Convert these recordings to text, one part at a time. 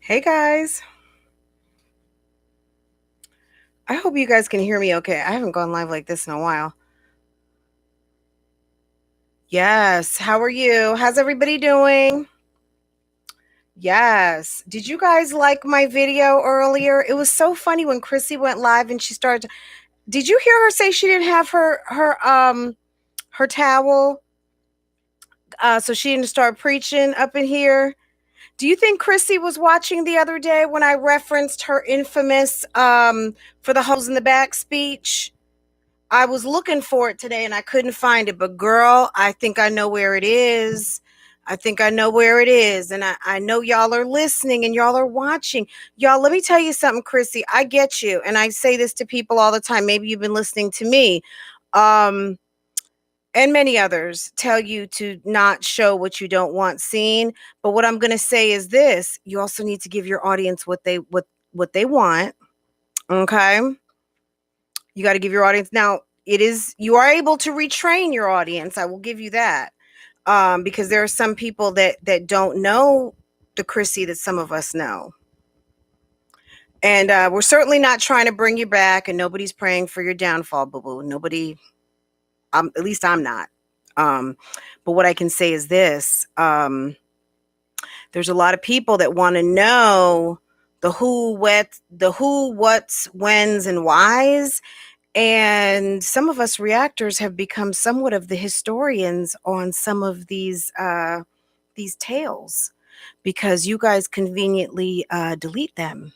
Hey guys, I hope you guys can hear me okay. I haven't gone live like this in a while. Yes, how are you? How's everybody doing? Yes. Did you guys like my video earlier? It was so funny when Chrissy went live and she started. Did you hear her say she didn't have her towel? So she didn't start preaching up in here. Do you think Chrissy was watching the other day when I referenced her infamous for the holes in the back speech? I was looking for it today and I couldn't find it, but girl, I think I know where it is. I think I know where it is. And I know y'all are listening and y'all are watching. Y'all, let me tell you something, Chrissy. I get you. And I say this to people all the time. Maybe you've been listening to me. Um, and many others tell you to not show what you don't want seen. But what I'm gonna say is this: you also need to give your audience what they want. Okay. You got to give your audience now. It is you are able to retrain your audience. I will give you that, because there are some people that don't know the Chrissy that some of us know, and we're certainly not trying to bring you back. And nobody's praying for your downfall, boo boo. Nobody. At least I'm not. Um, but what I can say is this: there's a lot of people that want to know the who, what's, whens, and whys. And some of us reactors have become somewhat of the historians on some of these tales because you guys conveniently delete them.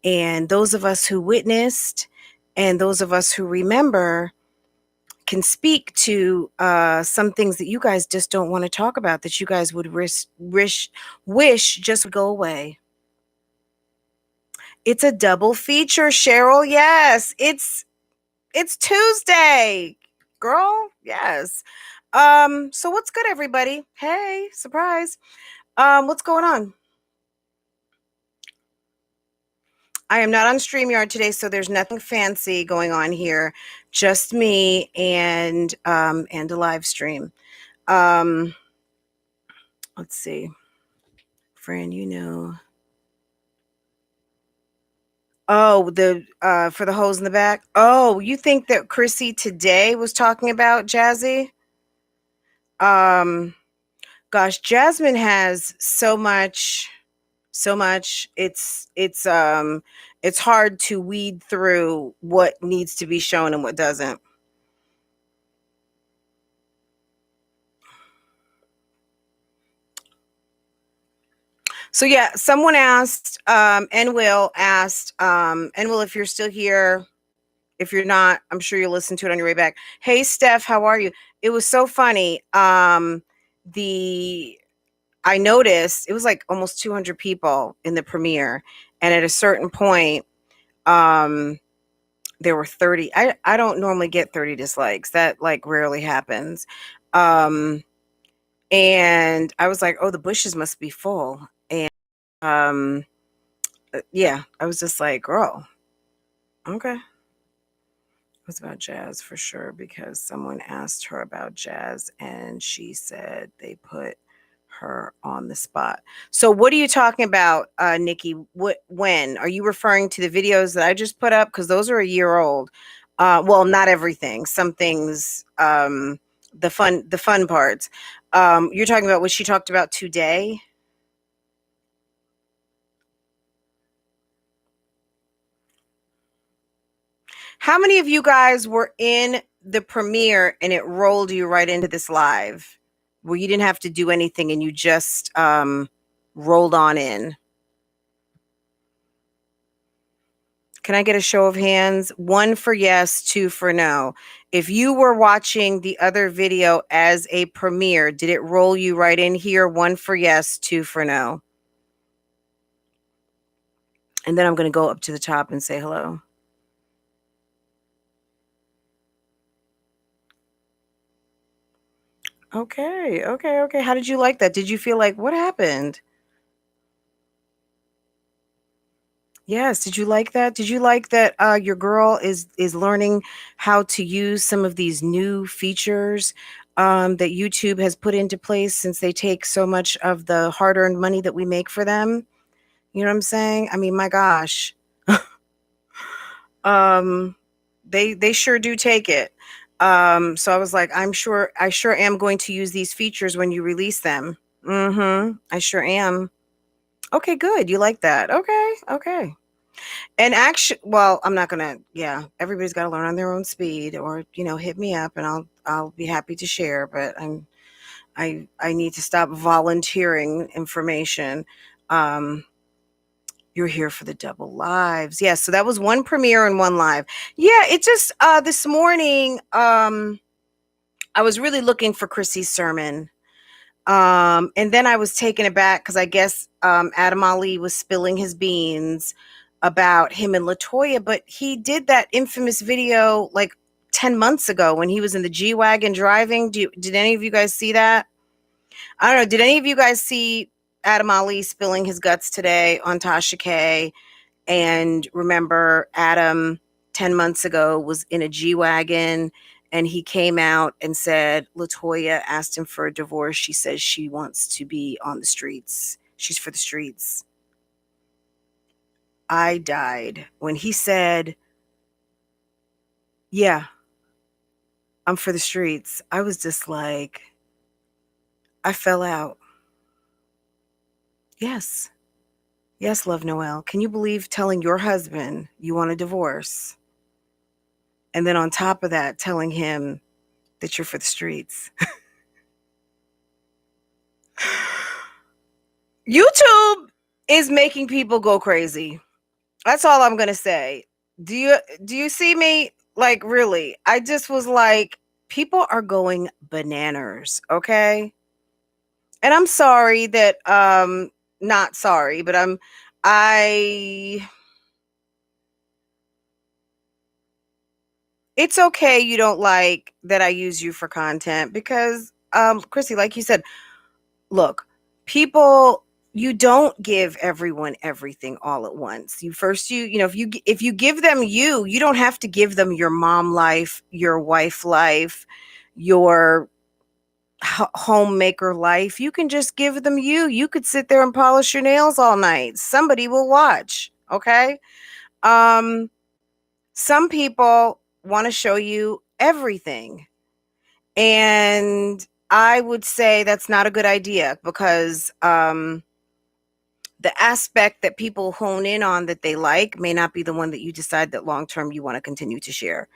And those of us who witnessed and those of us who remember can speak to some things that you guys just don't want to talk about, that you guys would wish just would go away. It's a double feature, Cheryl. Yes, it's Tuesday, girl. Yes. So what's good, everybody? Hey, surprise. What's going on? I am not on StreamYard today, so there's nothing fancy going on here. Just me and a live stream. Um, let's see. Fran, you know. Oh, the for the holes in the back. Oh, you think that Chrissy today was talking about Jazzy? Um, gosh, Jasmine has so much. It's hard to weed through what needs to be shown and what doesn't. So yeah, someone asked, and Will asked, and Will, if you're still here, if you're not, I'm sure you'll listen to it on your way back. Hey Steph, how are you? It was so funny. The I noticed it was like almost 200 people in the premiere, and at a certain point, um, there were 30. I don't normally get 30 dislikes. That like rarely happens. Um, and I was like, oh, the bushes must be full. And um, yeah, I was just like, girl, okay. It was about jazz for sure because someone asked her about jazz and she said they put her on the spot. So what are you talking about, Nikki? When are you referring to the videos that I just put up? Because those are a year old. Well, not everything. Some things, the fun parts. You're talking about what she talked about today. How many of you guys were in the premiere and it rolled you right into this live where you didn't have to do anything and you just rolled on in? Can I get a show of hands? 1 for yes, 2 for no. If you were watching the other video as a premiere, did it roll you right in here? 1 for yes, 2 for no. And then I'm going to go up to the top and say hello. Okay, okay, okay. How did you like that? Did you feel like, what happened? Yes, did you like that? Did you like that your girl is learning how to use some of these new features that YouTube has put into place since they take so much of the hard-earned money that we make for them? You know what I'm saying? I mean, my gosh. um they sure do take it. So I was like, I sure am going to use these features when you release them. I sure am. Okay, good. You like that. Okay, okay. And actually, well, I'm not gonna. Yeah, everybody's got to learn on their own speed, or hit me up, and I'll be happy to share. But I need to stop volunteering information. Um, you're here for the double lives. Yeah, so that was one premiere and one live. Yeah, it just this morning. I was really looking for Chrissy's sermon. And then I was taken aback because I guess Adam Ali was spilling his beans about him and Latoya, but he did that infamous video like 10 months ago when he was in the G-Wagon driving. Did any of you guys see that? I don't know. Did any of you guys see Adam Ali spilling his guts today on Tasha K? And remember, Adam 10 months ago was in a G-Wagon and he came out and said Latoya asked him for a divorce. She says she wants to be on the streets. She's for the streets. I died when he said, yeah, I'm for the streets. I was just like, I fell out. Yes. Yes, Love Noel. Can you believe telling your husband you want a divorce? And then on top of that, telling him that you're for the streets. YouTube is making people go crazy. That's all I'm going to say. Do you see me? Like, really? I just was like, people are going bananas, okay? And I'm sorry that not sorry, but I it's okay you don't like that I use you for content because Chrissy, like you said, look, people, you don't give everyone everything all at once. If you give them you don't have to give them your mom life, your wife life, your homemaker life. You can just give them you. You could sit there and polish your nails all night. Somebody will watch, okay? Um some people want to show you everything. And I would say that's not a good idea because the aspect that people hone in on that they like may not be the one that you decide that long term you want to continue to share.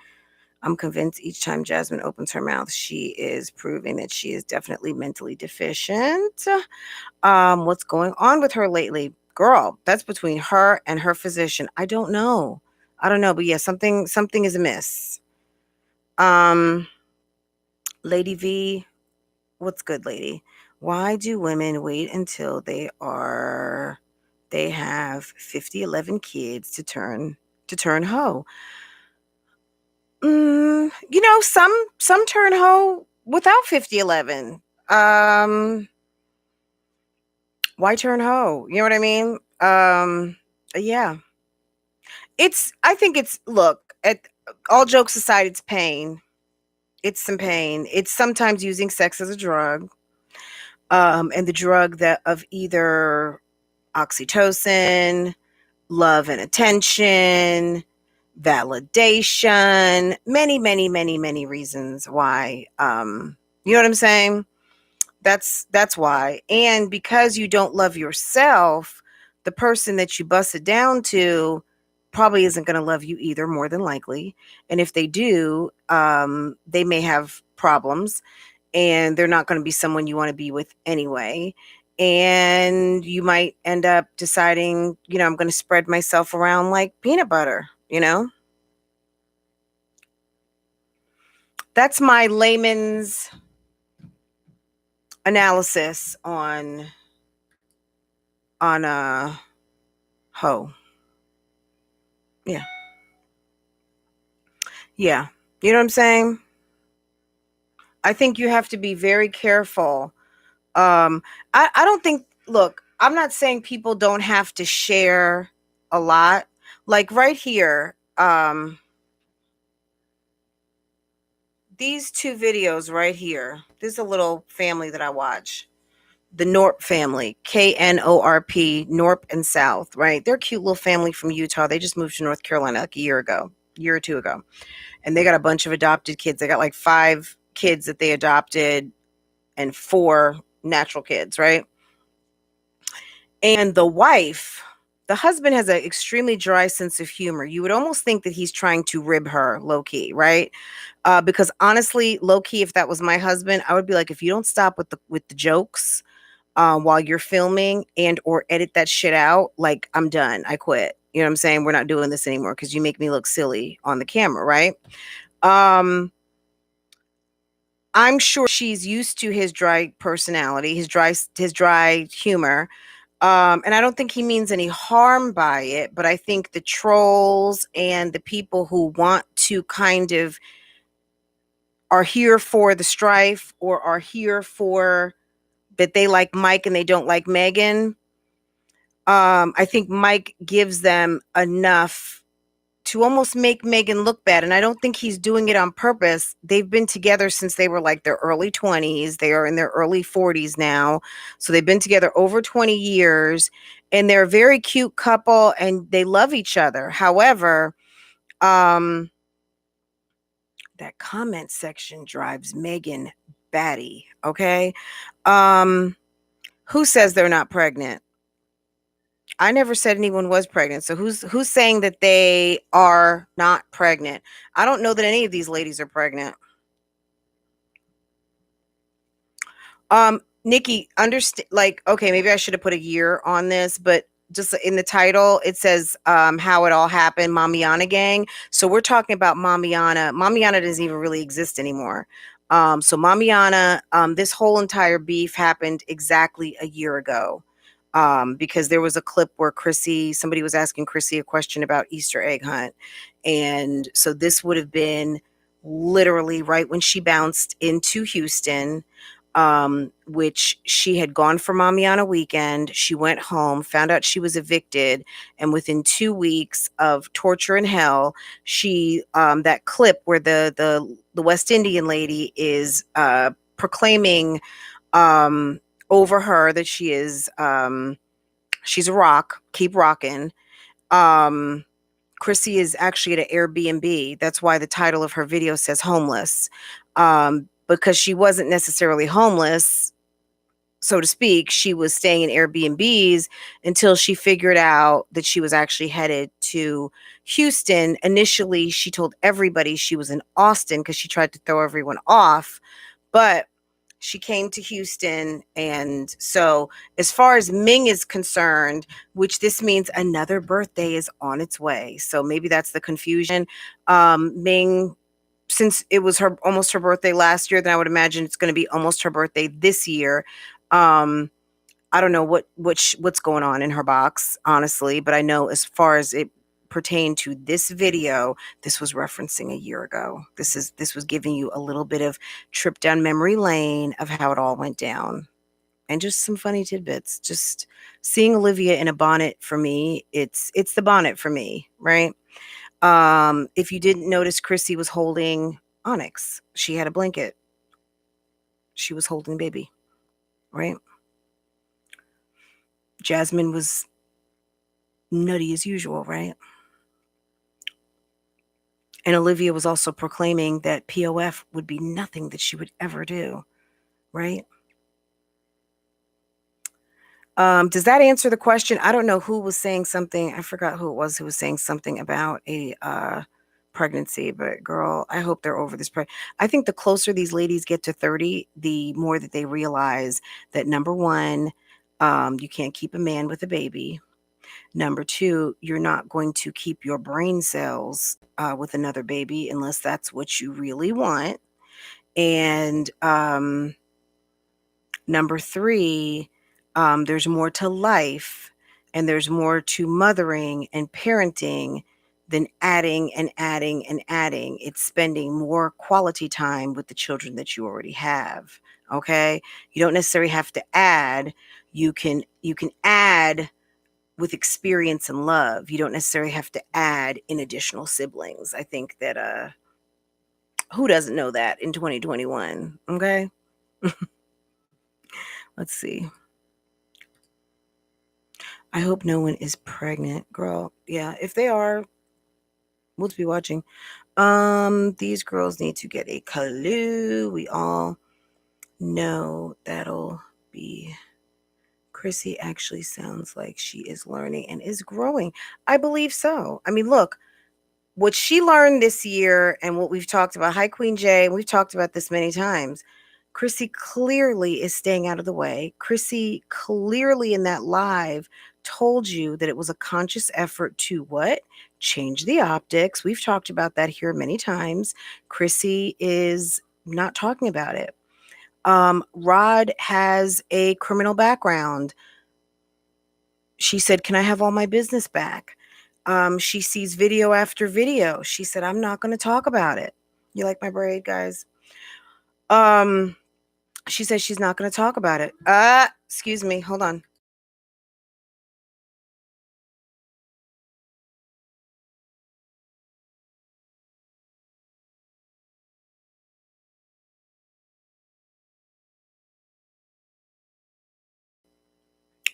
I'm convinced each time Jasmine opens her mouth, she is proving that she is definitely mentally deficient. What's going on with her lately? Girl, that's between her and her physician. I don't know. But yeah, something is amiss. Um, Lady V, what's good, lady? Why do women wait until they have 50, 11 kids to turn hoe? Some turn hoe without 50, 11. Why turn hoe? You know what I mean? Yeah. I think it's, look, at all jokes aside, it's pain. It's some pain. It's sometimes using sex as a drug. And the drug that of either oxytocin, love and attention, validation, many, many, many, many reasons why. You know what I'm saying? That's why. And because you don't love yourself, the person that you bust it down to probably isn't going to love you either, more than likely. And if they do, they may have problems and they're not going to be someone you want to be with anyway. And you might end up deciding, I'm going to spread myself around like peanut butter. That's my layman's analysis on a hoe. Yeah. Yeah. You know what I'm saying? I think you have to be very careful. I don't think, look, I'm not saying people don't have to share a lot. Like right here, these two videos right here. This is a little family that I watch. the Norp family, K-N-O-R-P, Norp and South, right? They're a cute little family from Utah. They just moved to North Carolina like a year or two ago. And they got a bunch of adopted kids. They got like 5 kids that they adopted and 4 natural kids, right? And the husband has an extremely dry sense of humor. You would almost think that he's trying to rib her low key, right? Because honestly, low key, if that was my husband, I would be like, if you don't stop with the jokes while you're filming and or edit that shit out, like I'm done. I quit. You know what I'm saying? We're not doing this anymore because you make me look silly on the camera, right? I'm sure she's used to his dry personality, his dry humor. And I don't think he means any harm by it, but I think the trolls and the people who want to kind of are here for the strife or are here for that they like Mike and they don't like Megan. I think Mike gives them enough to almost make Megan look bad. And I don't think he's doing it on purpose. They've been together since they were like their early 20s. They are in their early 40s now. So they've been together over 20 years and they're a very cute couple and they love each other. However, that comment section drives Megan batty. Okay. Who says they're not pregnant? I never said anyone was pregnant. So who's saying that they are not pregnant? I don't know that any of these ladies are pregnant. Nikki, understand, like, okay, maybe I should have put a year on this, but just in the title, it says how it all happened, Mommianagang. So we're talking about Mommiana. Mommiana doesn't even really exist anymore. So Mommiana, this whole entire beef happened exactly a year ago. Because there was a clip where somebody was asking Chrissy a question about Easter egg hunt. And so this would have been literally right when she bounced into Houston, which she had gone for Mommiana weekend. She went home, found out she was evicted. And within 2 weeks of torture and hell, she, that clip where the West Indian lady is proclaiming over her that she is she's a rock, keep rocking. Chrissy is actually at an Airbnb. That's why the title of her video says homeless. Because she wasn't necessarily homeless, so to speak. She was staying in Airbnbs until she figured out that she was actually headed to Houston. Initially, she told everybody she was in Austin because she tried to throw everyone off. But she came to Houston. And so as far as Ming is concerned, which this means another birthday is on its way. So maybe that's the confusion. Ming, since it was almost her birthday last year, then I would imagine it's going to be almost her birthday this year. I don't know what's going on in her box, honestly, but I know as far as it pertained to this video, this was referencing a year ago. This was giving you a little bit of trip down memory lane of how it all went down. And just some funny tidbits. Just seeing Olivia in a bonnet for me, it's the bonnet for me, right? If you didn't notice, Chrissy was holding Onyx. She had a blanket. She was holding baby, right? Jasmine was nutty as usual, right? And Olivia was also proclaiming that POF would be nothing that she would ever do, right? Does that answer the question? I don't know who was saying something. I forgot who it was who was saying something about a pregnancy, but girl, I hope they're over this. I think the closer these ladies get to 30, the more that they realize that number one, you can't keep a man with a baby. Number two, you're not going to keep your brain cells with another baby unless that's what you really want. And number three, there's more to life and there's more to mothering and parenting than adding and adding and adding. It's spending more quality time with the children that you already have. Okay. You don't necessarily have to add. You can add with experience and love. You don't necessarily have to add in additional siblings. I think that who doesn't know that in 2021? Okay. Let's see. I hope no one is pregnant, girl. Yeah, if they are, we'll be watching. These girls need to get a clue. We all know that'll be. Chrissy actually sounds like she is learning and is growing. I believe so. I mean, look, what she learned this year and what we've talked about. Hi, Queen Jay. We've talked about this many times. Chrissy clearly is staying out of the way. Chrissy clearly in that live told you that it was a conscious effort to what? Change the optics. We've talked about that here many times. Chrissy is not talking about it. Rod has a criminal background. She said, "Can I have all my business back?" She sees video after video. She said, "I'm not going to talk about it." You like my braid, guys? Um, she says she's not going to talk about it. Excuse me. Hold on.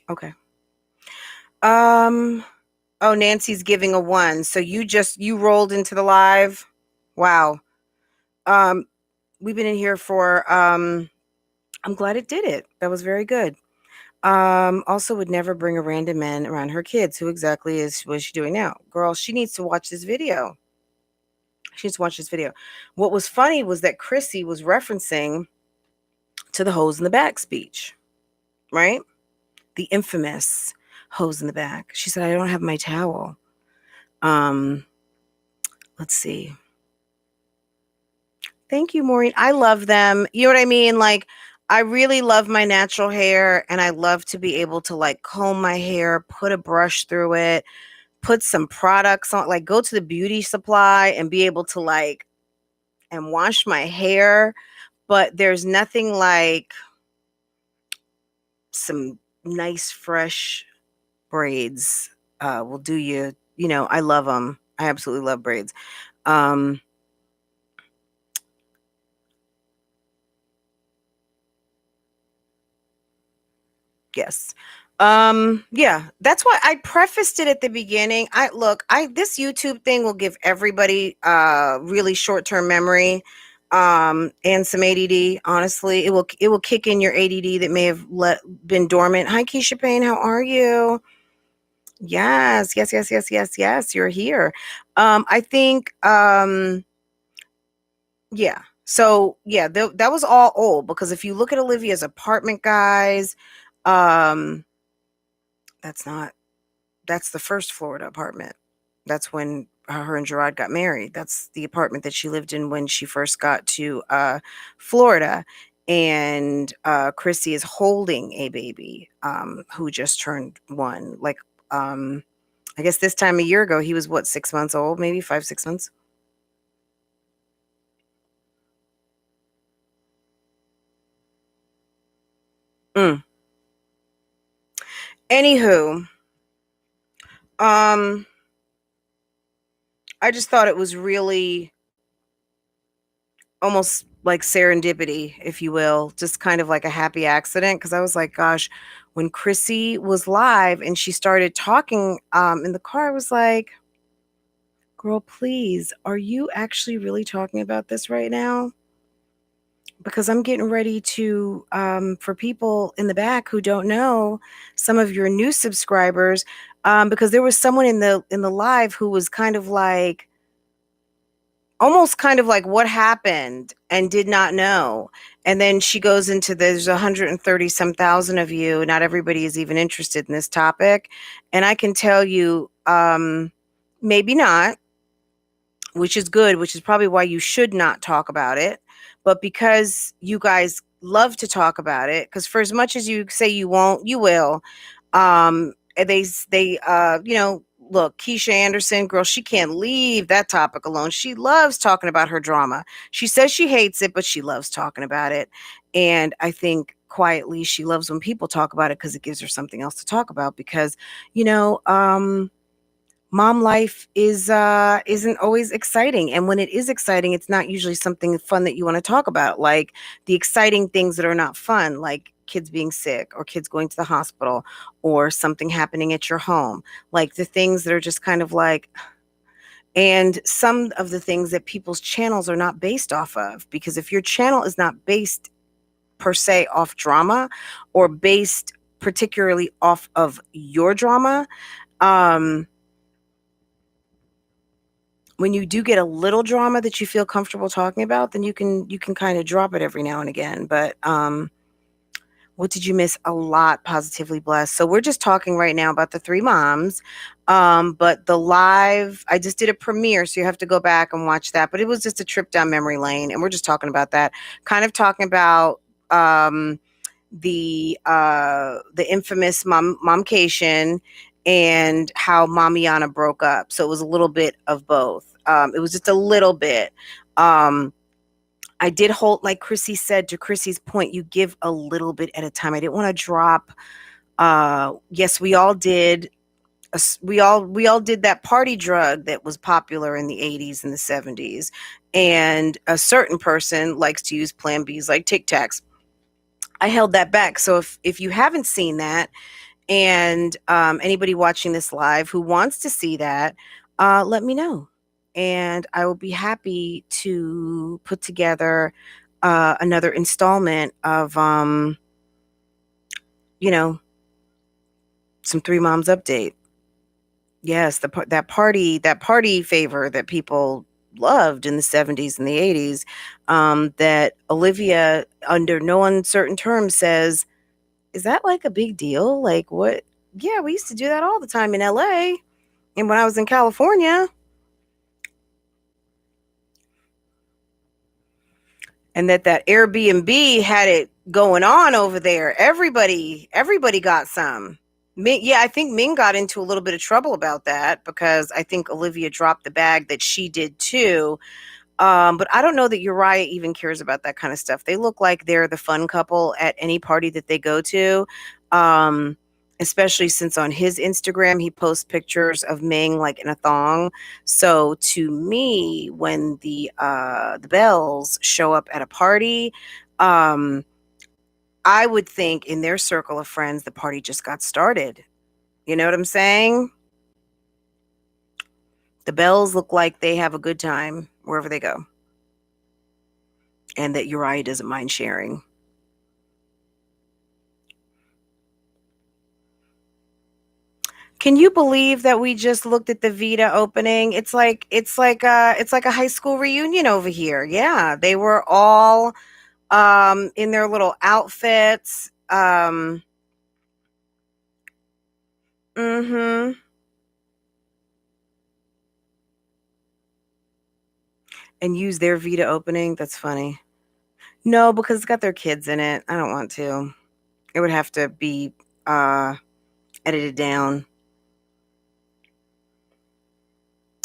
Okay. Um, oh, Nancy's giving a 1. So you rolled into the live. Wow. Um, we've been in here for I'm glad it did it. That was very good. Also would never bring a random man around her kids. Who exactly was she doing now? Girl, she needs to watch this video. She needs to watch this video. What was funny was that Chrissy was referencing to the hose in the back speech, right? The infamous hose in the back. She said, "I don't have my towel." Let's see. Thank you, Maureen. I love them. You know what I mean? Like, I really love my natural hair, and I love to be able to like comb my hair, put a brush through it, put some products on, like go to the beauty supply and be able to like and wash my hair. But there's nothing like some nice fresh braids will do you. You know, I love them. I absolutely love braids. Um, yes. Yeah, that's why I prefaced it at the beginning. This YouTube thing will give everybody really short-term memory and some ADD. Honestly, it will kick in your ADD that may have been dormant. Hi, Keisha Payne, how are you? Yes, yes, yes, yes, yes, yes. You're here. I think, yeah. So yeah, that was all old because if you look at Olivia's apartment, guys, um, that's not. That's the first Florida apartment. That's when her and Gerard got married. That's the apartment that she lived in when she first got to Florida. And Chrissy is holding a baby who just turned 1. Like, I guess this time a year ago, he was what, 6 months old, maybe 5, 6 months. Mm. Anywho, um, I just thought it was really almost like serendipity, if you will, just kind of like a happy accident. Cause I was like, gosh, when Chrissy was live and she started talking in the car, I was like, girl, please, are you actually really talking about this right now? Because I'm getting ready to, for people in the back who don't know, some of your new subscribers, because there was someone in the live who was kind of like, almost kind of like what happened and did not know. And then she goes into there's 130 some thousand of you. Not everybody is even interested in this topic. And I can tell you, maybe not, which is good, which is probably why you should not talk about it. But because you guys love to talk about it, because for as much as you say you won't, you will. And you know, look, Keisha Anderson, girl, she can't leave that topic alone. She loves talking about her drama. She says she hates it, but she loves talking about it. And I think quietly she loves when people talk about it because it gives her something else to talk about. Because, you know, mom life isn't always exciting, and when it is exciting, it's not usually something fun that you want to talk about, like the exciting things that are not fun, like kids being sick or kids going to the hospital or something happening at your home, like the things that are just kind of like, and some of the things that people's channels are not based off of, because if your channel is not based per se off drama or based particularly off of your drama, when you do get a little drama that you feel comfortable talking about, then you can kind of drop it every now and again. But what did you miss? A lot. Positively blessed. So we're just talking right now about the three moms. But the live, I just did a premiere, so you have to go back and watch that. But it was just a trip down memory lane, and we're just talking about that, kind of talking about the infamous momcation and how Mommiana broke up. So it was a little bit of both. It was just a little bit. I did hold, like Chrissy said, to Chrissy's point, you give a little bit at a time. I didn't want to drop. Yes, we all did. We all did that party drug that was popular in the 80s and the 70s. And a certain person likes to use Plan Bs like Tic Tacs. I held that back. So if you haven't seen that, and anybody watching this live who wants to see that, let me know. And I will be happy to put together another installment of, some Three Moms update. Yes, that party favor that people loved in the 70s and the 80s, that Olivia, under no uncertain terms, says, is that like a big deal? Like, what? Yeah, we used to do that all the time in LA and when I was in California. And that Airbnb had it going on over there. Everybody got some. Yeah, I think Ming got into a little bit of trouble about that because I think Olivia dropped the bag that she did too. But I don't know that Uriah even cares about that kind of stuff. They look like they're the fun couple at any party that they go to. Especially since on his Instagram, he posts pictures of Ming like in a thong. So to me, when the Bells show up at a party, I would think in their circle of friends, the party just got started. You know what I'm saying? The Bells look like they have a good time wherever they go. And that Uriah doesn't mind sharing. Can you believe that we just looked at the Vita opening? It's like a high school reunion over here. Yeah, they were all in their little outfits. Mm-hmm. And use their Vita opening. That's funny. No, because it's got their kids in it. I don't want to. It would have to be edited down.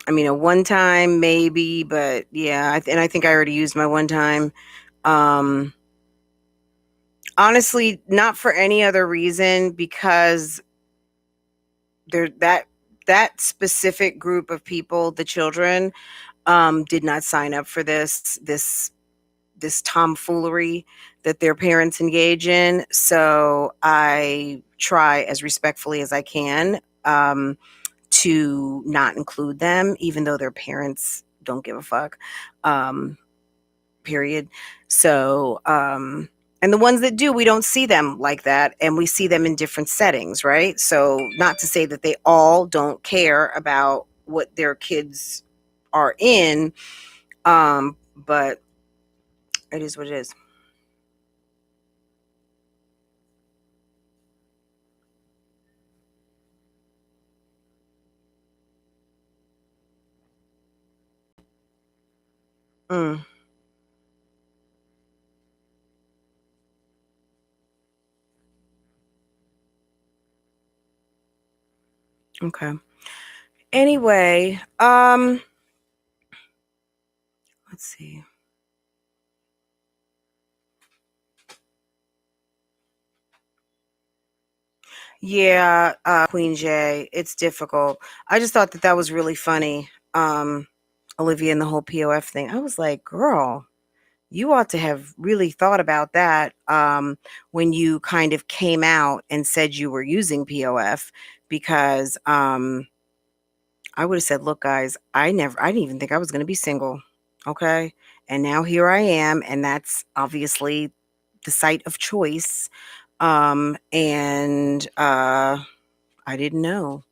I mean, a one time maybe, but yeah, and I think I already used my one time. Honestly, not for any other reason, because there that specific group of people, the children, did not sign up for this tomfoolery that their parents engage in. So I try as respectfully as I can to not include them, even though their parents don't give a fuck. Period. So, and the ones that do, we don't see them like that, and we see them in different settings, right? So, not to say that they all don't care about what their kids are in, but it is what it is. Mm, okay. Anyway, let's see. Yeah, Queen J, it's difficult. I just thought that was really funny. Olivia and the whole POF thing. I was like, girl, You ought to have really thought about that when you kind of came out and said you were using POF, because I would have said, "Look, guys, I didn't even think I was going to be single, okay, and now here I am, and that's obviously the site of choice." And I didn't know.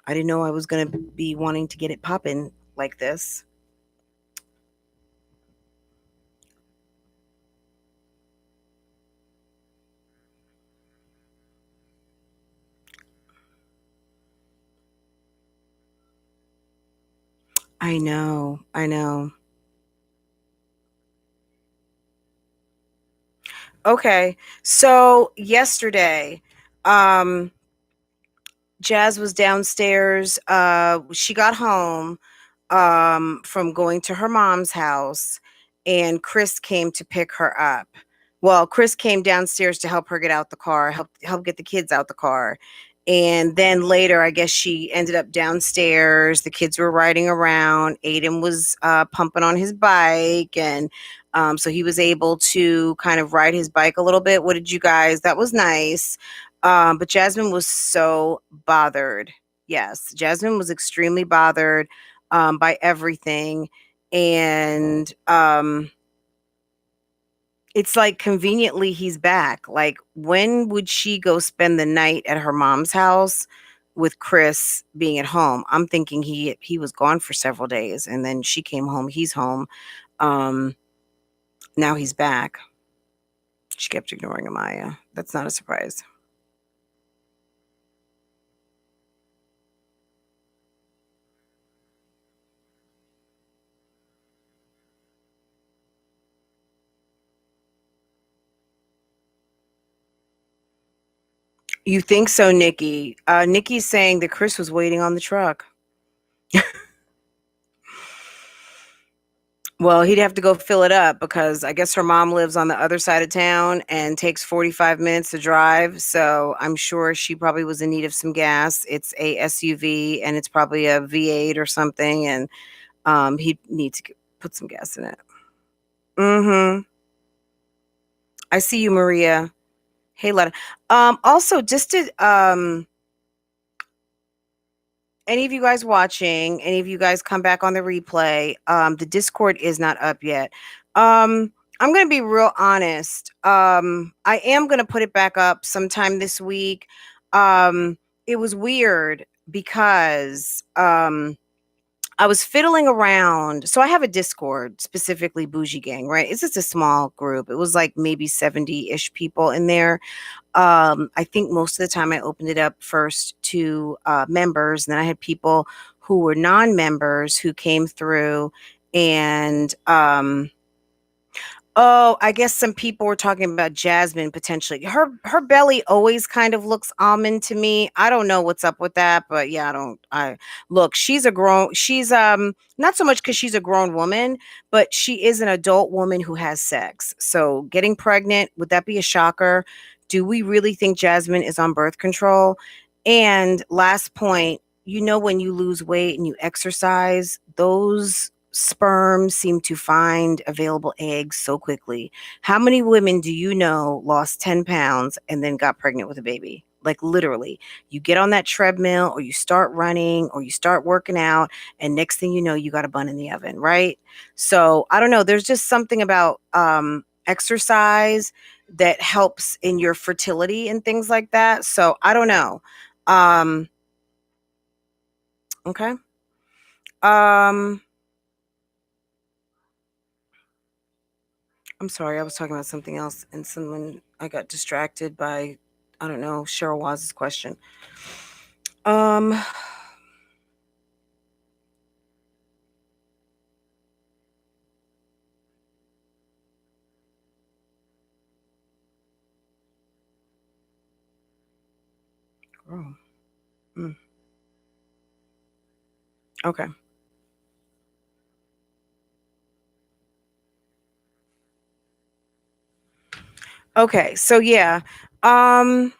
I didn't know I was going to be wanting to get it popping like this. I know. I know. Okay. So yesterday, um, Jazz was downstairs. She got home from going to her mom's house, and Chris came to pick her up. Well, Chris came downstairs to help her get out the car, help get the kids out the car. And then later, I guess she ended up downstairs. The kids were riding around. Aiden was pumping on his bike, and so he was able to kind of ride his bike a little bit. What did you guys? That was nice. But Jasmine was so bothered. Yes, Jasmine was extremely bothered by everything. And it's like conveniently he's back. Like, when would she go spend the night at her mom's house with Chris being at home? I'm thinking he was gone for several days, and then she came home. He's home. Um, Now he's back. She kept ignoring Amaya. That's not a surprise. You think so, Nikki? Nikki's saying that Chris was waiting on the truck. Well, he'd have to go fill it up because I guess her mom lives on the other side of town and takes 45 minutes to drive. So I'm sure she probably was in need of some gas. It's a SUV and it's probably a V8 or something. And he'd need to put some gas in it. Mm-hmm. I see you, Maria. Hey, Letta. Also, just to any of you guys watching, any of you guys come back on the replay, the Discord is not up yet. I'm going to be real honest. I am going to put it back up sometime this week. It was weird because I was fiddling around. So I have a Discord, specifically Bougie Gang, right? It's just a small group. It was like maybe 70-ish people in there. I think most of the time I opened it up first to members, and then I had people who were non-members who came through. And oh, I guess some people were talking about Jasmine potentially. Her belly always kind of looks almond to me. I don't know what's up with that, but yeah, I look, she's not so much because she's a grown woman, but she is an adult woman who has sex. So getting pregnant, would that be a shocker? Do we really think Jasmine is on birth control? And last point, when you lose weight and you exercise, those sperm seem to find available eggs so quickly. How many women do you know lost 10 pounds and then got pregnant with a baby? Like, literally, you get on that treadmill or you start running or you start working out, and next thing you know, you got a bun in the oven, right? So I don't know. There's just something about exercise that helps in your fertility and things like that. So I don't know. Um, okay. Um, I'm sorry, I was talking about something else, and I got distracted by, I don't know, Cheryl Waz's question. Um, Girl. Mm, okay. Okay, so yeah. Um,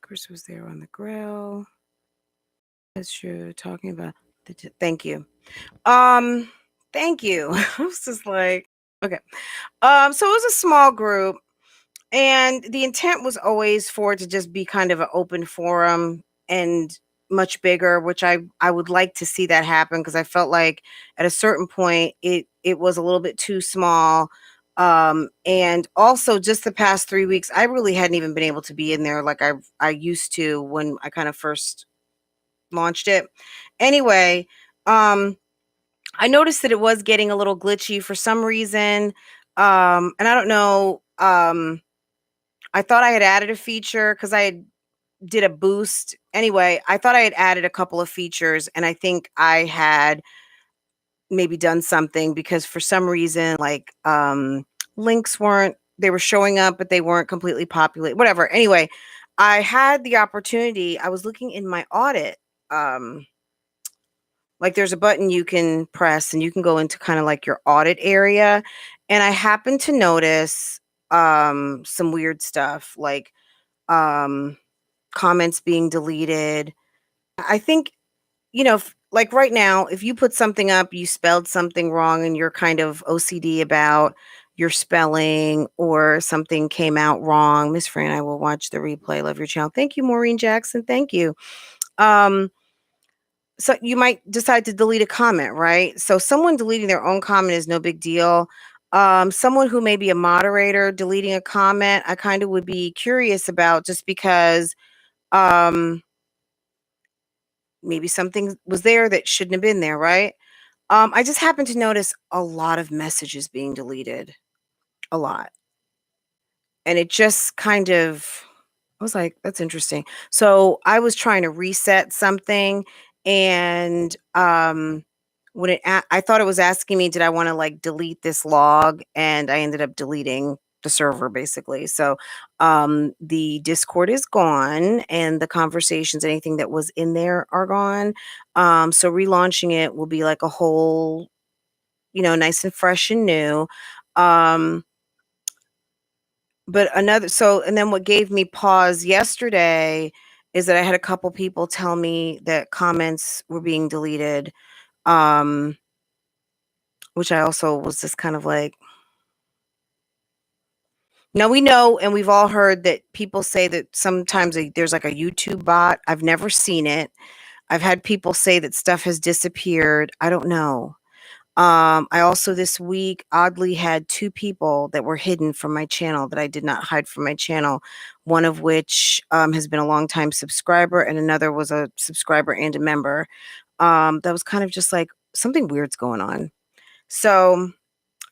Chris was there on the grill. As you're talking about. Thank you. Um, Thank you. I was just like, okay. So it was a small group, and the intent was always for it to just be kind of an open forum and much bigger, which I would like to see that happen, because I felt like at a certain point it was a little bit too small. And also just the past 3 weeks, I really hadn't even been able to be in there like I used to when I kind of first launched it. Anyway, I noticed that it was getting a little glitchy for some reason. And I don't know. I thought I had added a feature because I had did a boost. Anyway, I thought I had added a couple of features, and I think I had maybe done something, because for some reason, like, links weren't, they were showing up, but they weren't completely populated. Whatever. Anyway, I had the opportunity. I was looking in my audit. Um, like, there's a button you can press and you can go into kind of like your audit area. And I happened to notice some weird stuff, like um comments being deleted. I think, like right now, if you put something up, you spelled something wrong and you're kind of OCD about your spelling, or something came out wrong. Miss Fran, I will watch the replay. Love your channel. Thank you, Maureen Jackson. Thank you. Um, so you might decide to delete a comment, right? So someone deleting their own comment is no big deal. Someone who may be a moderator deleting a comment, I kind of would be curious about, just because um maybe something was there that shouldn't have been there, right? I just happened to notice a lot of messages being deleted, a lot. And it just kind of, I was like, that's interesting. So I was trying to reset something, and when I thought it was asking me, did I want to like delete this log, and I ended up deleting the server basically. So the Discord is gone, and the conversations, anything that was in there, are gone. So relaunching it will be like a whole, nice and fresh and new. Um, but another so and then what gave me pause yesterday is that I had a couple people tell me that comments were being deleted, um, which I also was just kind of like, now we know, and we've all heard that people say that sometimes there's like a YouTube bot. I've never seen it. I've had people say that stuff has disappeared. I don't know. I also this week oddly had two people that were hidden from my channel that I did not hide from my channel. One of which has been a longtime subscriber, and another was a subscriber and a member. That was kind of just like, something weird's going on. So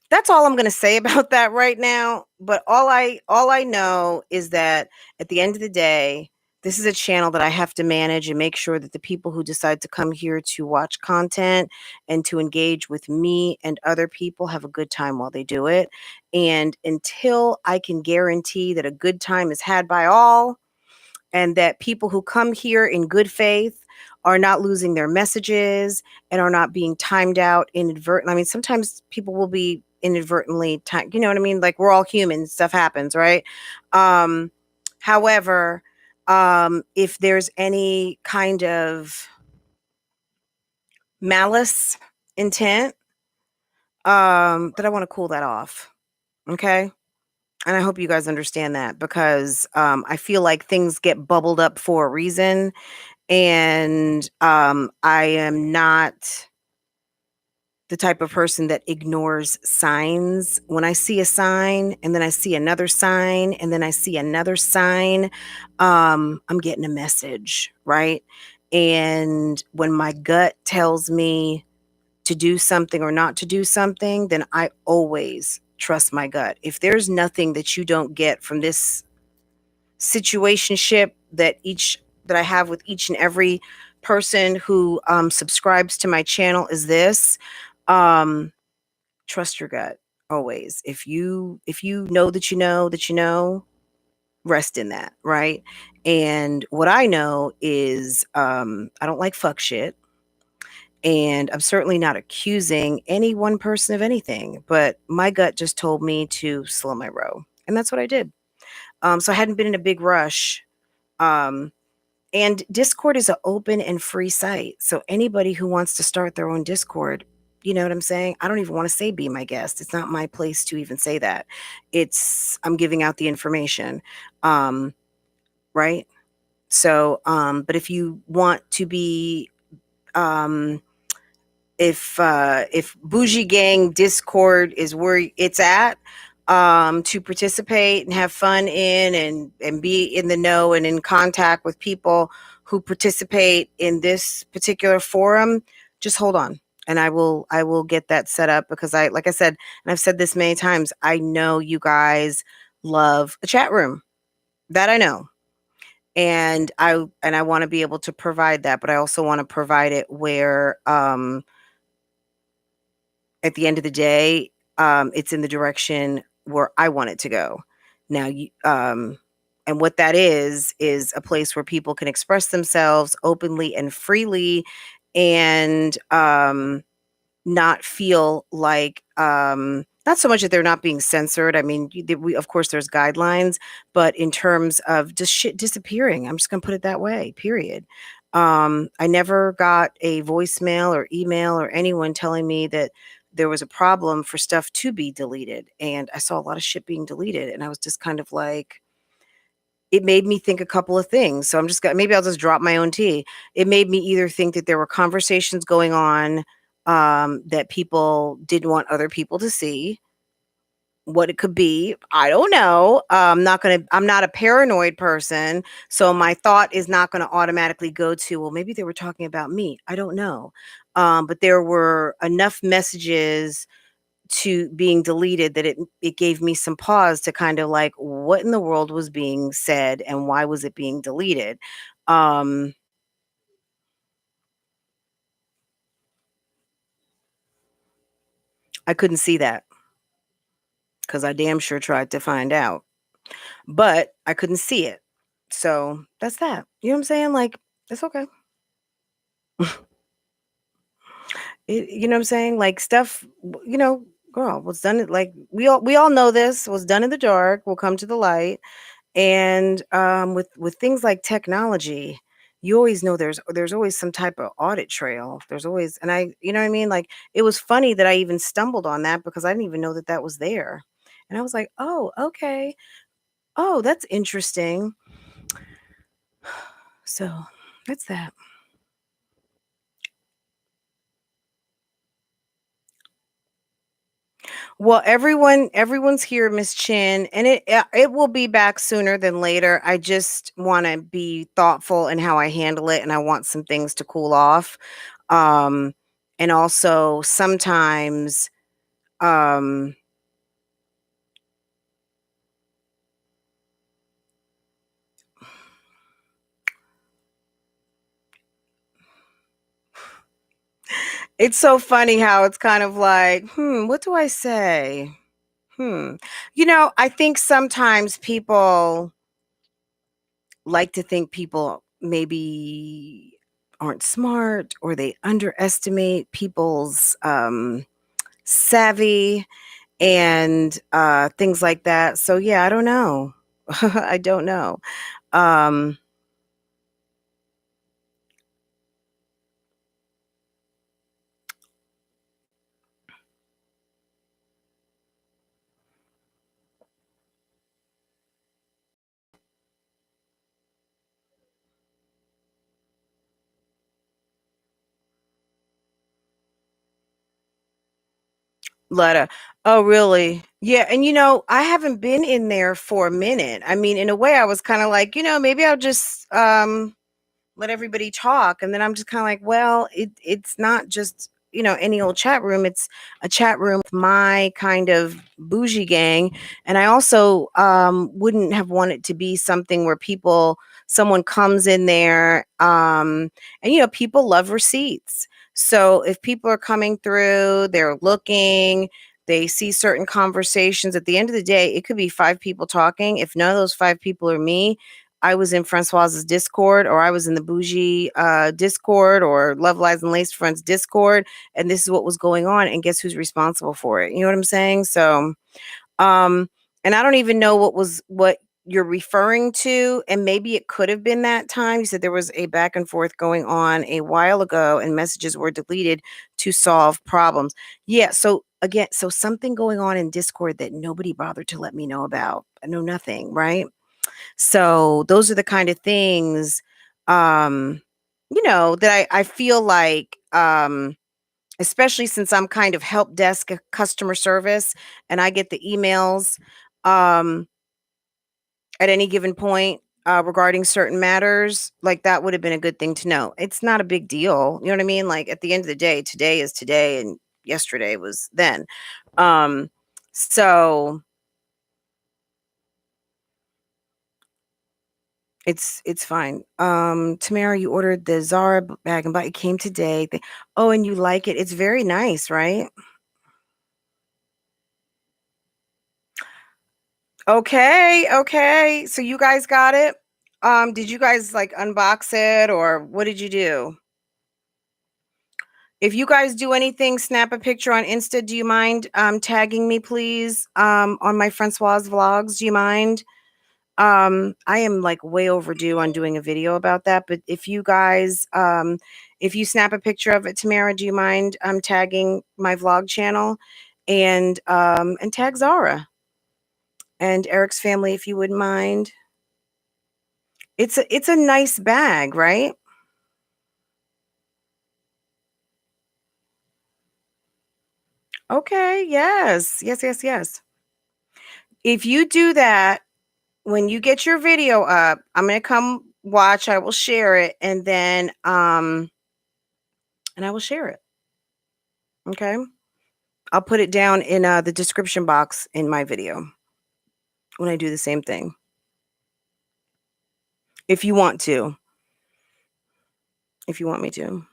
that's all I'm going to say about that right now. But all I know is that at the end of the day, this is a channel that I have to manage and make sure that the people who decide to come here to watch content and to engage with me and other people have a good time while they do it. And until I can guarantee that a good time is had by all, and that people who come here in good faith are not losing their messages and are not being timed out inadvertently. I mean, sometimes people will be inadvertently timed, you know what I mean? Like, we're all human, stuff happens, right? However, if there's any kind of malice intent, that I want to cool that off. Okay. And I hope you guys understand that, because I feel like things get bubbled up for a reason. And I am not the type of person that ignores signs. When I see a sign, and then I see another sign, and then I see another sign, I'm getting a message, right? And when my gut tells me to do something or not to do something, then I always trust my gut. If there's nothing that you don't get from this situationship that I have with each and every person who subscribes to my channel, is this: um, trust your gut always. If you know that you know that you know, rest in that, right? And what I know is, I don't like fuck shit, and I'm certainly not accusing any one person of anything, but my gut just told me to slow my roll, and that's what I did. So I hadn't been in a big rush. Um, And Discord is an open and free site. So anybody who wants to start their own Discord, you know what I'm saying? I don't even want to say be my guest. It's not my place to even say that. I'm giving out the information. Um, right? So, but if you want to be, um, if Bougie Gang Discord is where it's at, to participate and have fun in and be in the know and in contact with people who participate in this particular forum, just hold on. And I will get that set up, because like I said, and I've said this many times, I know you guys love a chat room. That I know. And I want to be able to provide that, but I also want to provide it where, at the end of the day, it's in the direction where I want it to go. Now, and what that is a place where people can express themselves openly and freely, and not feel like, not so much that they're not being censored. I mean, we, of course, there's guidelines, but in terms of just shit disappearing, I'm just going to put it that way, period. I never got a voicemail or email or anyone telling me that there was a problem for stuff to be deleted. And I saw a lot of shit being deleted. And I was just kind of like, it made me think a couple of things. So maybe I'll just drop my own tea. It made me either think that there were conversations going on, that people didn't want other people to see. What it could be, I don't know. I'm not a paranoid person, so my thought is not going to automatically go to, well, maybe they were talking about me. I don't know. But there were enough messages to being deleted that it gave me some pause to kind of like, what in the world was being said and why was it being deleted? Um, I couldn't see that, because I damn sure tried to find out, but I couldn't see it. So that's that. You know what I'm saying? Like, it's okay. You know what I'm saying? Like, stuff, girl, what's done it, like, we all know this was done in the dark will come to the light. And with things like technology, you always know there's always some type of audit trail. There's always, and you know what I mean? Like, it was funny that I even stumbled on that, because I didn't even know that that was there. And I was like, oh, okay. Oh, that's interesting. So that's that. Well, everyone's here, Miss Chin, and it will be back sooner than later. I just want to be thoughtful in how I handle it, and I want some things to cool off. Um, and also sometimes, um, it's so funny how it's kind of like, what do I say? I think sometimes people like to think people maybe aren't smart, or they underestimate people's savvy and things like that. So yeah, I don't know. I don't know. Um, Letter. Oh, really? Yeah, and I haven't been in there for a minute. I mean, in a way, I was kind of like, maybe I'll just let everybody talk. And then I'm just kind of like, well, it's not just, any old chat room. It's a chat room with my kind of bougie gang. And I also wouldn't have wanted to be something where someone comes in there, and, people love receipts. So if people are coming through, they're looking, they see certain conversations. At the end of the day, it could be 5 people talking. If none of those 5 people are me, I was in Francoise's Discord, or I was in the Bougie Discord, or Love Lies and Lacefronts Discord, and this is what was going on. And guess who's responsible for it? You know what I'm saying? So, and I don't even know what you're referring to, and maybe it could have been that time. You said there was a back and forth going on a while ago and messages were deleted to solve problems. Yeah, so again, so something going on in Discord that nobody bothered to let me know about. I know nothing, right? So those are the kind of things, um, that I feel like, especially since I'm kind of help desk customer service and I get the emails, um, at any given point, regarding certain matters, like that would have been a good thing to know. It's not a big deal. You know what I mean? Like at the end of the day, today is today and yesterday was then. Um, so it's fine. Tamara, you ordered the Zara bag and it came today. Oh, and you like it. It's very nice, right? Okay, okay. So you guys got it? Did you guys like unbox it or what did you do? If you guys do anything, snap a picture on Insta. Do you mind tagging me, please? On my Francoise Vlogs. Do you mind? I am like way overdue on doing a video about that. But if you guys, if you snap a picture of it, Tamara, do you mind tagging my vlog channel and tag Zara and Eric's family if you wouldn't mind? It's a nice bag, right? Okay, yes. Yes, yes, yes. If you do that, when you get your video up, I'm gonna come watch, I will share it, and I will share it. Okay. I'll put it down in the description box in my video when I do the same thing. If you want to, if you want me to.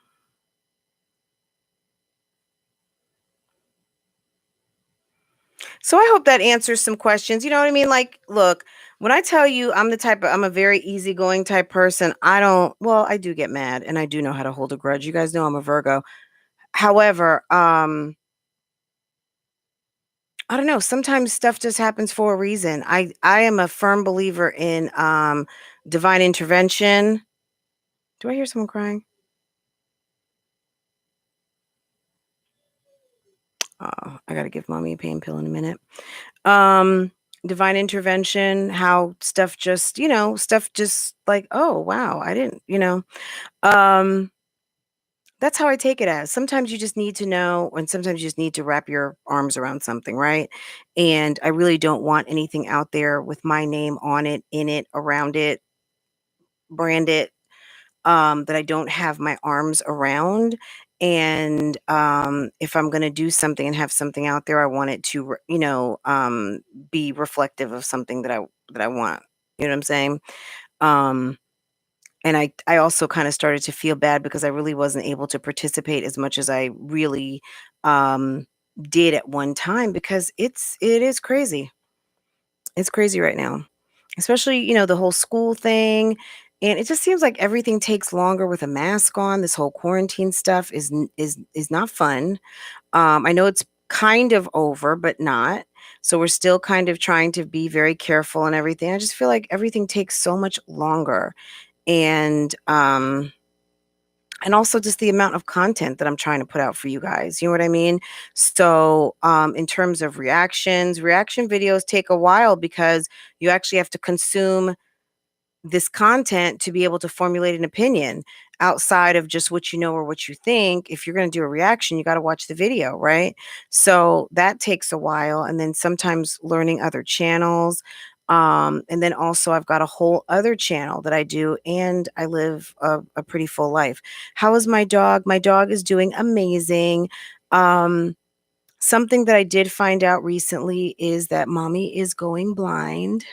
So I hope that answers some questions. You know what I mean? Like, look, when I tell you I'm a very easygoing type person, well, I do get mad and I do know how to hold a grudge. You guys know I'm a Virgo. However, I don't know, sometimes stuff just happens for a reason. I am a firm believer in divine intervention. Do I hear someone crying? Oh, I gotta give mommy a pain pill in a minute. Um, divine intervention, how stuff just like, oh wow, I didn't, Um, that's how I take it as. Sometimes you just need to know, and sometimes you just need to wrap your arms around something, right? And I really don't want anything out there with my name on it, in it, around it, brand it, that I don't have my arms around. And if I'm going to do something and have something out there, I want it to, be reflective of something that I want. You know what I'm saying? Um, and I also kind of started to feel bad because I really wasn't able to participate as much as I really um, did at one time because it is crazy. It's crazy right now, especially, the whole school thing. And it just seems like everything takes longer with a mask on. This whole quarantine stuff is not fun. I know it's kind of over, but not. So we're still kind of trying to be very careful and everything. I just feel like everything takes so much longer. And also just the amount of content that I'm trying to put out for you guys. You know what I mean? So, in terms of reaction videos take a while because you actually have to consume this content to be able to formulate an opinion outside of just what you know or what you think. If you're going to do a reaction, you got to watch the video, right? So that takes a while. And then sometimes learning other channels. And then also, I've got a whole other channel that I do, and I live a pretty full life. How is my dog? My dog is doing amazing. Um, Something that I did find out recently is that mommy is going blind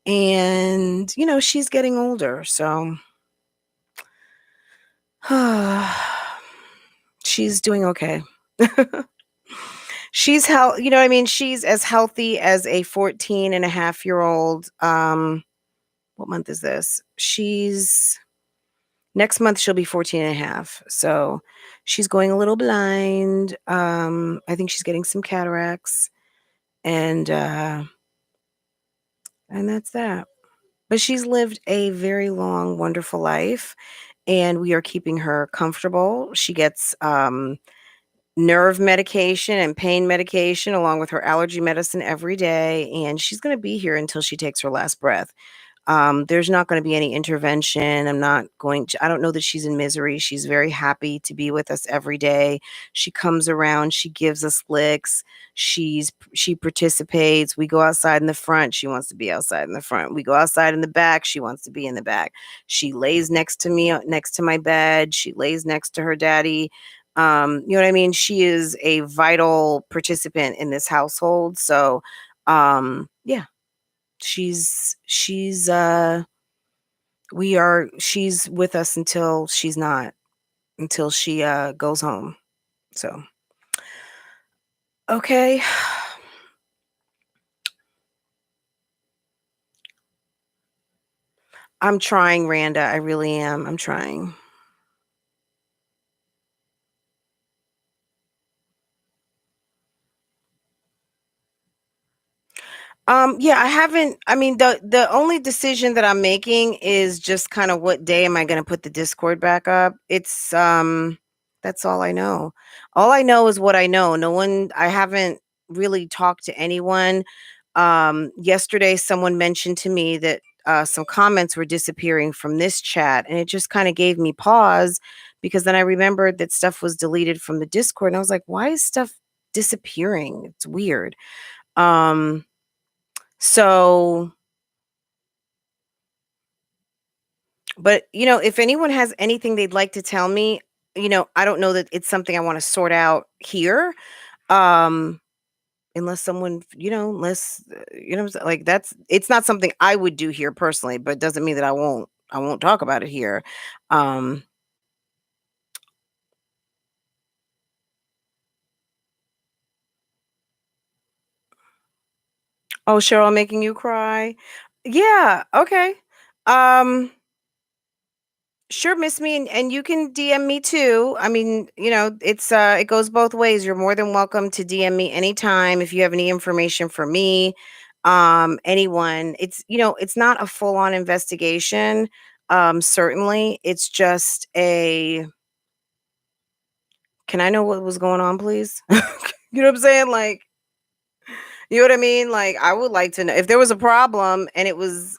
and she's getting older, so she's doing okay. You know what I mean, she's as healthy as a 14 and a half year old. What month is this? She's Next month she'll be 14 and a half, so she's going a little blind. I think she's getting some cataracts, and And that's that. But she's lived a very long, wonderful life, and we are keeping her comfortable. She gets nerve medication and pain medication along with her allergy medicine every day, and she's going to be here until she takes her last breath. There's not going to be any intervention. I don't know that she's in misery. She's very happy to be with us every day. She comes around, she gives us licks. She participates. We go outside in the front. She wants to be outside in the front. We go outside in the back. She wants to be in the back. She lays next to me, next to my bed. She lays next to her daddy. You know what I mean? She is a vital participant in this household. So, yeah, she's she's with us until she's not, until she goes home. So, okay. I'm trying, Randa. I really am. I'm trying. Yeah, I haven't. I mean, the only decision that I'm making is just kind of what day am I going to put the Discord back up. That's all I know. All I know is what I know. I haven't really talked to anyone. Yesterday someone mentioned to me that some comments were disappearing from this chat, and it just kind of gave me pause, because then I remembered that stuff was deleted from the Discord, and I was like, why is stuff disappearing? It's weird. Um so, but if anyone has anything they'd like to tell me, I don't know that it's something I want to sort out here. Um, unless someone, unless what I'm saying? Like, it's not something I would do here personally, but it doesn't mean that I won't talk about it here. Um, oh, Cheryl, making you cry. Yeah, okay. Um, Sure, miss me, and you can DM me too. I mean, it goes both ways. You're more than welcome to DM me anytime if you have any information for me. Anyone. It's not a full-on investigation. Certainly. It's just a, can I know what was going on, please? You know what I'm saying? Like, you know what I mean? Like, I would like to know if there was a problem and it was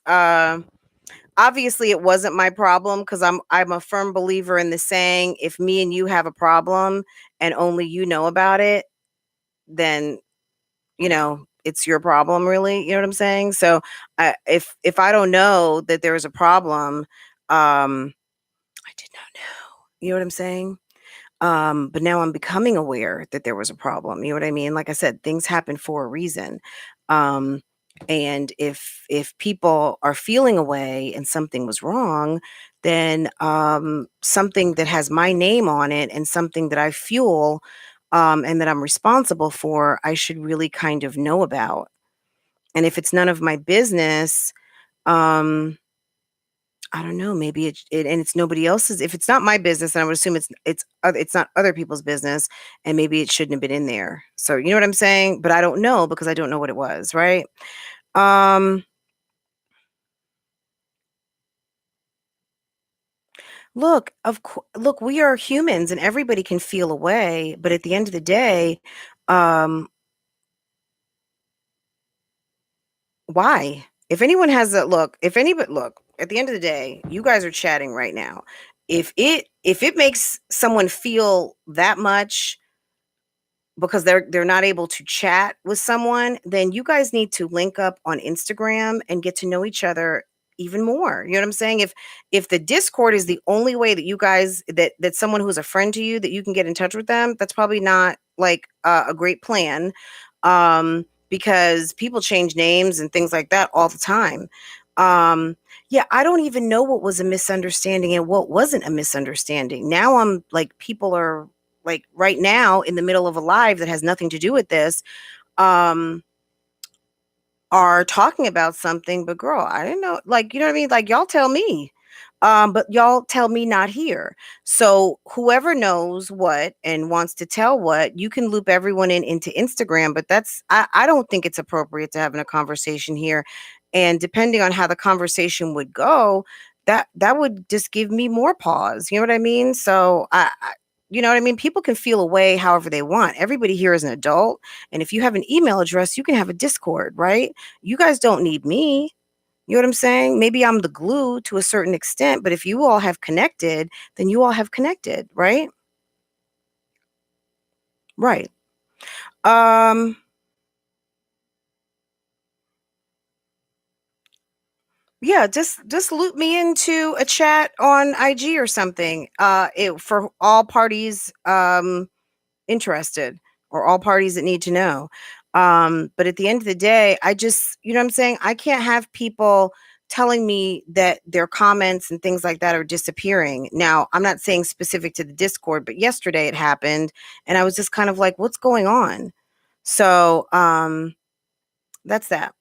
obviously it wasn't my problem, because I'm a firm believer in the saying, if me and you have a problem and only you know about it, then it's your problem, really. You know what I'm saying? So if I don't know that there is a problem, I did not know. You know what I'm saying? But now I'm becoming aware that there was a problem. You know what I mean? Like I said, things happen for a reason. Um, and if people are feeling away and something was wrong, then something that has my name on it and something that I fuel, and that I'm responsible for, I should really kind of know about. And if it's none of my business, um, I don't know, maybe and it's nobody else's. If it's not my business, and I would assume it's not other people's business, and maybe it shouldn't have been in there. So, you know what I'm saying? But I don't know, because I don't know what it was, right? Um, look, we are humans and everybody can feel away, but at the end of the day, um, why? If anyone has a look, if anybody look, at the end of the day, you guys are chatting right now. If it makes someone feel that much because they're not able to chat with someone, then you guys need to link up on Instagram and get to know each other even more. You know what I'm saying? If the Discord is the only way that you guys that someone who's a friend to you that you can get in touch with them, that's probably not like a great plan. Because people change names and things like that all the time. Yeah, I don't even know what was a misunderstanding and what wasn't a misunderstanding. Now I'm like, people are like right now in the middle of a live that has nothing to do with this, um are talking about something, but girl, I didn't know, like, you know what I mean? Like, y'all tell me. But y'all tell me not here. So whoever knows what and wants to tell what, you can loop everyone into Instagram, but I don't think it's appropriate to having a conversation here. And depending on how the conversation would go, that would just give me more pause. You know what I mean? So you know what I mean? People can feel a way however they want. Everybody here is an adult. And if you have an email address, you can have a Discord, right? You guys don't need me. You know what I'm saying? Maybe I'm the glue to a certain extent, but if you all have connected, then you all have connected, right? Right. Um, yeah, just loop me into a chat on IG or something. For all parties interested, or all parties that need to know. But at the end of the day, I just, you know what I'm saying? I can't have people telling me that their comments and things like that are disappearing. Now, I'm not saying specific to the Discord, but yesterday it happened and I was just kind of like, what's going on? So, that's that.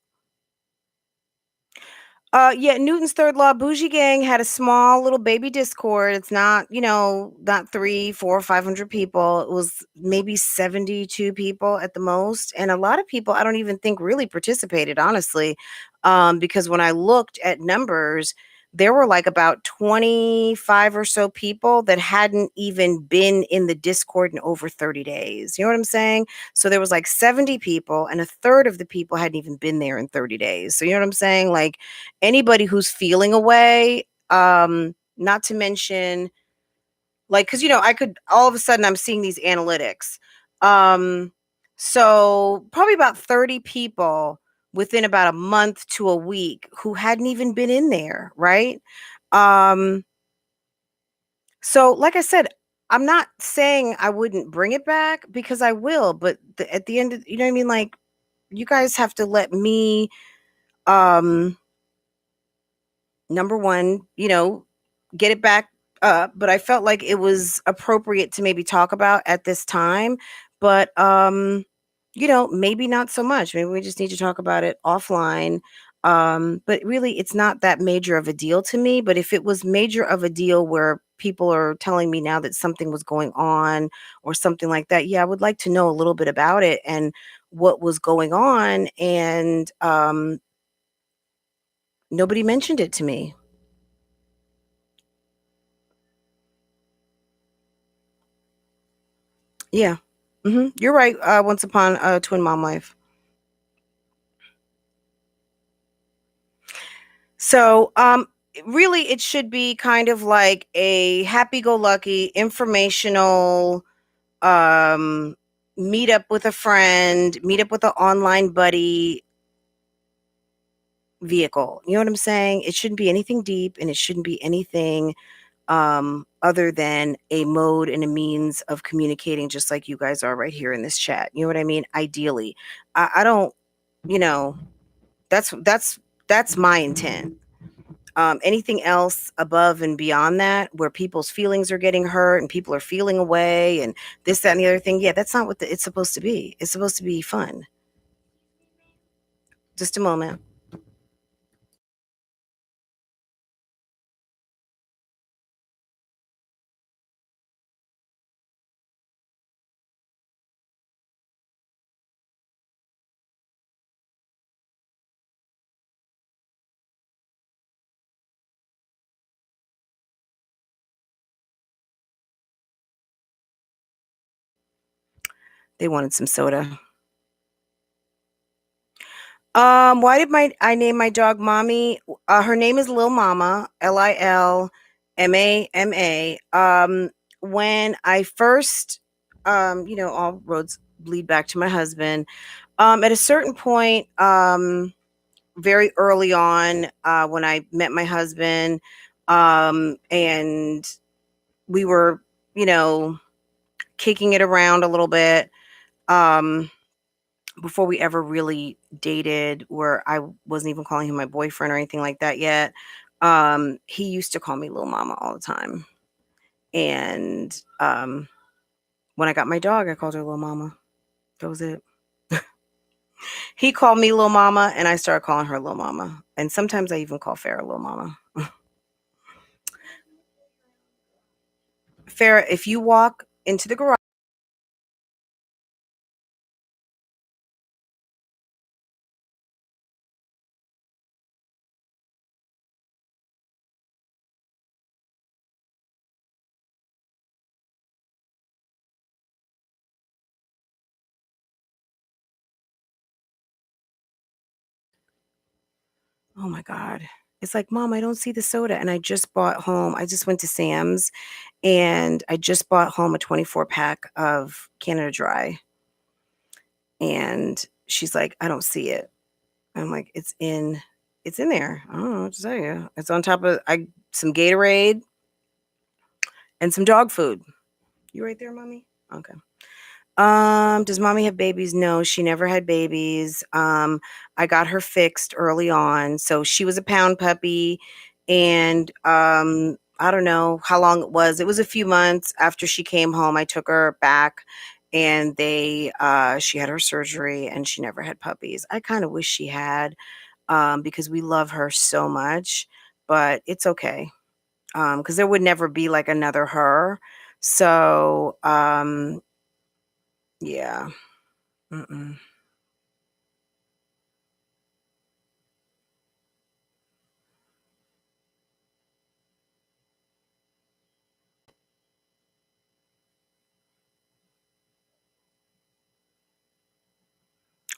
Yeah, Newton's Third Law, Bougie Gang had a small little baby Discord. It's not, not 3, 4, 500 people. It was maybe 72 people at the most. And a lot of people I don't even think really participated, honestly. Because when I looked at numbers, there were like about 25 or so people that hadn't even been in the Discord in over 30 days. You know what I'm saying? So there was like 70 people, and a third of the people hadn't even been there in 30 days. So you know what I'm saying? Like, anybody who's feeling away, not to mention, like, because I could, all of a sudden I'm seeing these analytics. So probably about 30 people within about a month to a week who hadn't even been in there, right? um so like I said, I'm not saying I wouldn't bring it back, because I will, but at the end of, you know what I mean, like, you guys have to let me, um number one, get it back up. But I felt like it was appropriate to maybe talk about at this time. But maybe not so much. Maybe we just need to talk about it offline. But really, it's not that major of a deal to me. But if it was major of a deal where people are telling me now that something was going on or something like that, yeah, I would like to know a little bit about it and what was going on. And nobody mentioned it to me. Yeah. You're right. Once upon a twin mom life. So, really, it should be kind of like a happy-go-lucky, informational, um, meet up with a friend, meet up with an online buddy vehicle. You know what I'm saying? It shouldn't be anything deep, and it shouldn't be anything other than a mode and a means of communicating, just like you guys are right here in this chat. You know what I mean? Ideally, I don't, you know, that's my intent. Anything else above and beyond that, where people's feelings are getting hurt and people are feeling away and this, that, and the other thing, yeah, that's not what it's supposed to be. It's supposed to be fun. Just a moment. They wanted some soda. Why did my I name my dog Mommy? Her name is Lil Mama, Lilmama. When I first, all roads lead back to my husband. At a certain point, very early on, when I met my husband, and we were, you know, kicking it around a little bit. Um, before we ever really dated, where I wasn't even calling him my boyfriend or anything like that yet. He used to call me Lil Mama all the time. And when I got my dog, I called her Lil Mama. That was it. He called me Lil Mama, and I started calling her Lil Mama. And sometimes I even call Farrah Lil Mama. Farrah, if you walk into the garage, Oh my God. It's like, Mom, I don't see the soda. And I just bought home, I just went to Sam's and I just bought home a 24 pack of Canada Dry. And she's like, I don't see it. I'm like, it's in there. I don't know what to tell you. It's on top of some Gatorade and some dog food. You right there, Mommy? Okay. Does Mommy have babies? No, she never had babies. I got her fixed early on. So she was a pound puppy and I don't know how long it was. It was a few months after she came home. I took her back and she had her surgery and she never had puppies. I kind of wish she had because we love her so much, but it's okay. Because there would never be like another her. So, yeah. Mm-mm.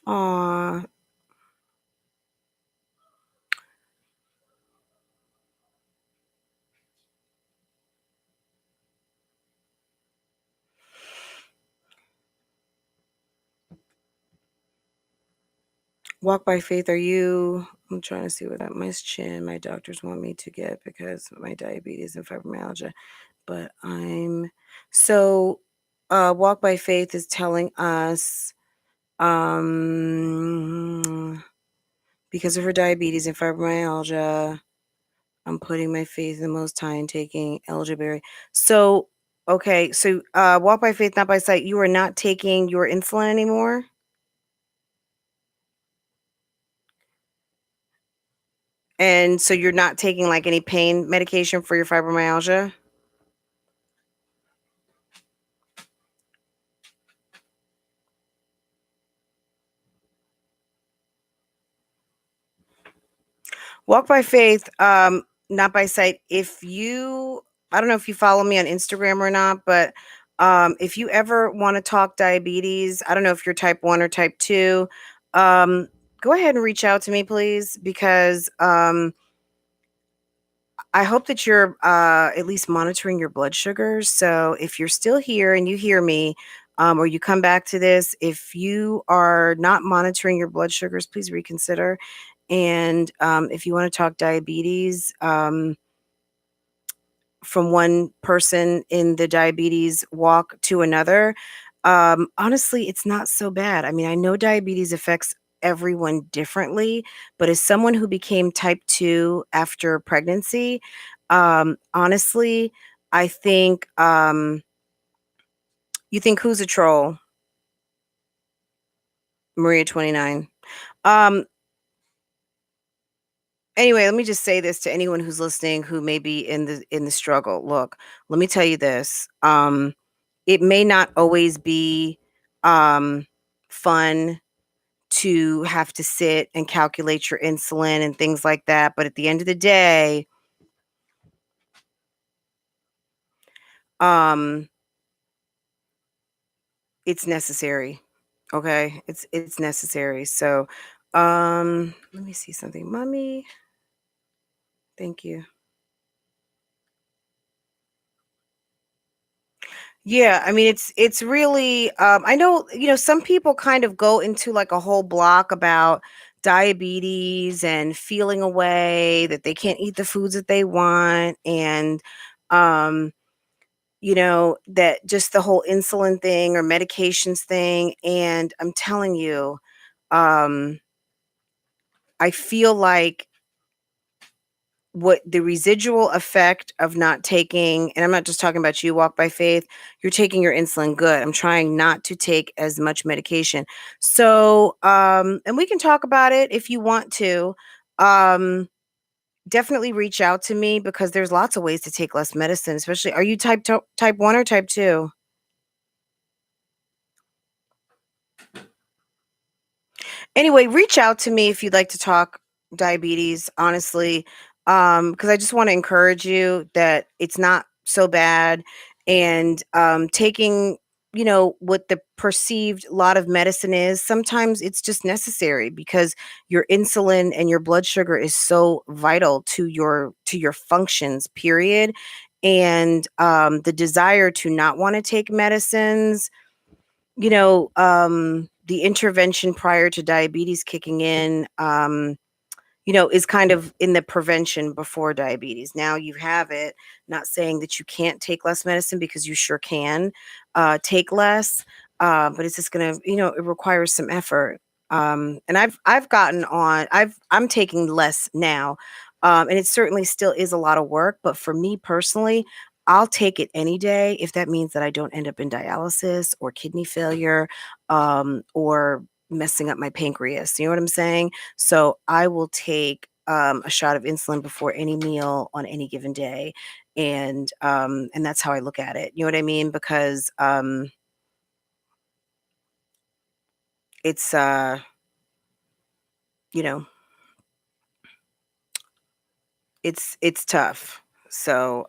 Aw, walk by faith. I'm trying to see what that my chin. My doctors want me to get because of my diabetes and fibromyalgia. But so. Walk by faith is telling us, because of her diabetes and fibromyalgia, I'm putting my faith in the Most High and taking elderberry. So, okay, so walk by faith, not by sight. You are not taking your insulin anymore, and so you're not taking like any pain medication for your fibromyalgia. Walk by faith, not by sight. I don't know if you follow me on Instagram or not, but if you ever want to talk diabetes, I don't know if you're type 1 or type 2, go ahead and reach out to me, please, because I hope that you're at least monitoring your blood sugars. So if you're still here and you hear me, or you come back to this, if you are not monitoring your blood sugars, please reconsider. And if you want to talk diabetes, from one person in the diabetes walk to another, honestly, it's not so bad. I mean, I know diabetes affects everyone differently, but as someone who became type 2 after pregnancy, honestly, I think, you think who's a troll? Maria 29. Um, anyway, let me just say this to anyone who's listening who may be in the struggle. Look, let me tell you this. It may not always be um, fun to have to sit and calculate your insulin and things like that. But at the end of the day, um, it's necessary. Okay, it's necessary. So, let me see something, Mommy. Thank you. Yeah, I mean it's really I know, some people kind of go into like a whole block about diabetes and feeling away that they can't eat the foods that they want and um that just the whole insulin thing or medications thing and I'm telling you um I feel like what the residual effect of not taking, and I'm not just talking about you, walk by faith, you're taking your insulin good. I'm trying not to take as much medication. So, and we can talk about it if you want to. Um, Definitely reach out to me because there's lots of ways to take less medicine, especially, are you type 1 or type 2? Anyway, reach out to me if you'd like to talk diabetes, honestly, because I just want to encourage you that it's not so bad. And taking, what the perceived lot of medicine is. Sometimes it's just necessary because your insulin and your blood sugar is so vital to your functions, period. And the desire to not want to take medicines, the intervention prior to diabetes kicking in, is kind of in the prevention before diabetes. Now you have it, not saying that you can't take less medicine because you sure can take less, but it's just gonna, it requires some effort. And I've gotten on, I'm taking less now, and it certainly still is a lot of work. But for me personally, I'll take it any day if that means that I don't end up in dialysis or kidney failure, or messing up my pancreas. You know what I'm saying? So I will take a shot of insulin before any meal on any given day, and that's how I look at it. You know what I mean? Because it's you know it's tough. So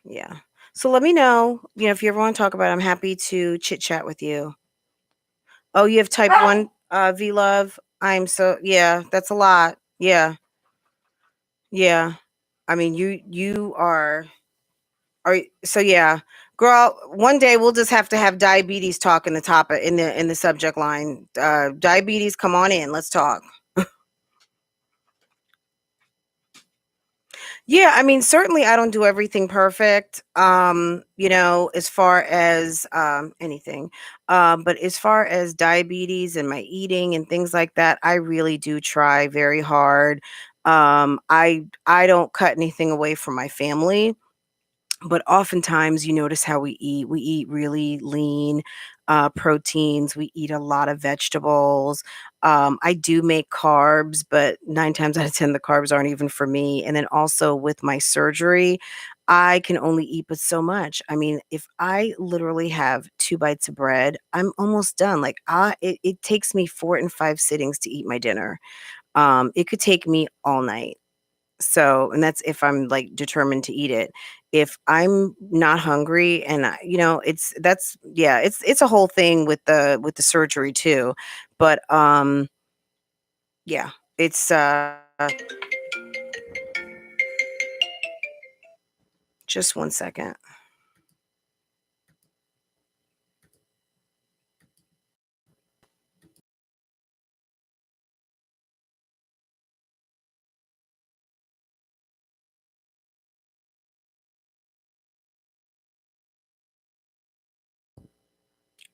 yeah. So let me know. If you ever want to talk about it, I'm happy to chit chat with you. Oh, you have type 1 V love. I'm so yeah. That's a lot. Yeah, yeah. I mean, you are so yeah, girl. One day we'll just have to have diabetes talk in the topic in the subject line. Diabetes, come on in. Let's talk. Yeah, I mean, certainly I don't do everything perfect. As far as anything, but as far as diabetes and my eating and things like that, I really do try very hard. I don't cut anything away from my family, but oftentimes you notice how we eat. We eat really lean proteins. We eat a lot of vegetables. I do make carbs, but 9 times out of 10, the carbs aren't even for me. And then also with my surgery, I can only eat but so much. I mean, if I literally have 2 bites of bread, I'm almost done. Like it takes me 4 and 5 sittings to eat my dinner. It could take me all night. So, and that's if I'm like determined to eat it. If I'm not hungry and it's a whole thing with the surgery too. But yeah, it's just 1 second.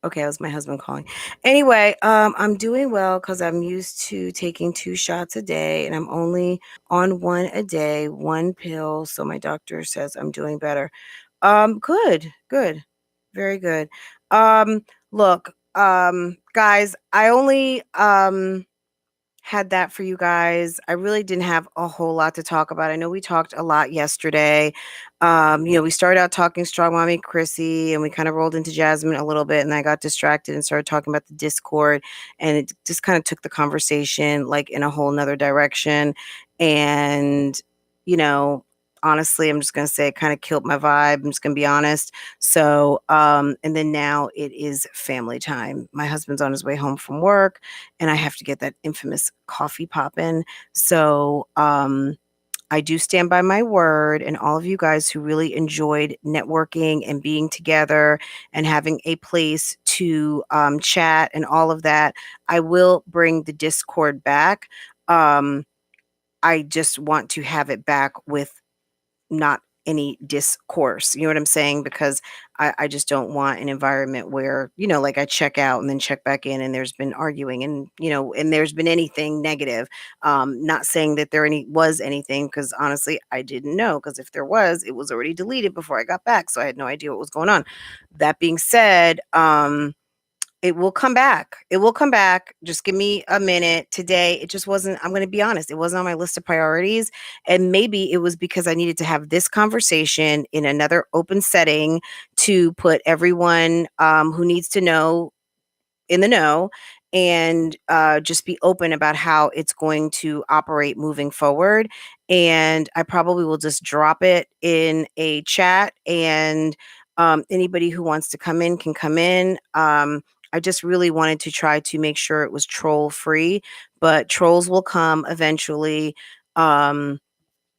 Okay, that was my husband calling. Anyway, I'm doing well because I'm used to taking 2 shots a day and I'm only on one a day, one pill. So my doctor says I'm doing better. Good, good, very good. Look, guys, I only had that for you guys. I really didn't have a whole lot to talk about. I know we talked a lot yesterday. We started out talking Strong Mommy Chrissy, and we kind of rolled into Jasmine a little bit, and I got distracted and started talking about the Discord, and it just kind of took the conversation like in a whole nother direction. And, you know, honestly, I'm just gonna say it kind of killed my vibe. I'm just gonna be honest. So, and then now it is family time. My husband's on his way home from work and I have to get that infamous coffee poppin'. So, I do stand by my word, and all of you guys who really enjoyed networking and being together and having a place to chat and all of that, I will bring the Discord back. I just want to have it back with not any discourse. You know what I'm saying? Because I just don't want an environment where, like I check out and then check back in and there's been arguing and, and there's been anything negative. Not saying that there was anything, because honestly, I didn't know, because if there was, it was already deleted before I got back. So I had no idea what was going on. That being said, it will come back. It will come back. Just give me a minute. Today, it just wasn't, I'm going to be honest, it wasn't on my list of priorities. And maybe it was because I needed to have this conversation in another open setting to put everyone who needs to know in the know, and just be open about how it's going to operate moving forward. And I probably will just drop it in a chat, and Anybody who wants to come in can come in. I just really wanted to try to make sure it was troll free, but trolls will come eventually. And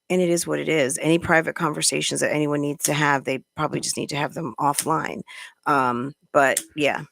it is what it is. Any private conversations that anyone needs to have, they probably just need to have them offline. But yeah.